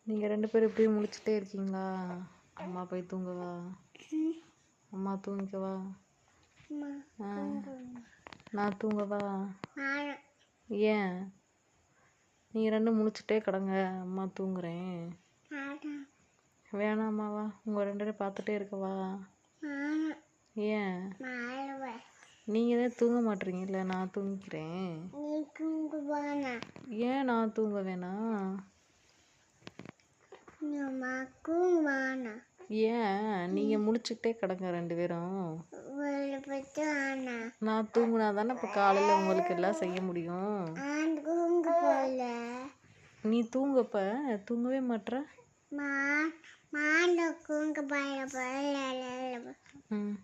நீங்கள் 2 பேரும் இப்படியும் முழிச்சிட்டே இருக்கீங்களா? அம்மா போய் தூங்கவா? அம்மா தூங்கிக்கவா? நான் தூங்கவா? ஏன் நீங்கள் 2 முழிச்சிட்டே கிடங்க, அம்மா தூங்குறேன். வேணாமாவா? உங்கள் 2 பேரும் பார்த்துட்டே இருக்கவா? ஏன் நீங்கள் தான் தூங்க மாட்டீங்கல்ல, நான் தூங்கிக்கிறேன். ஏன் நான் தூங்க வேணாம்? ஏன் நீங்கள் முழிச்சுக்கிட்டே கிடங்க 2 பேரும். நான் தூங்குனா தானே இப்போ காலையில் உங்களுக்கு எல்லாம் செய்ய முடியும். நீ தூங்கப்ப தூங்கவே மாட்ற. ம்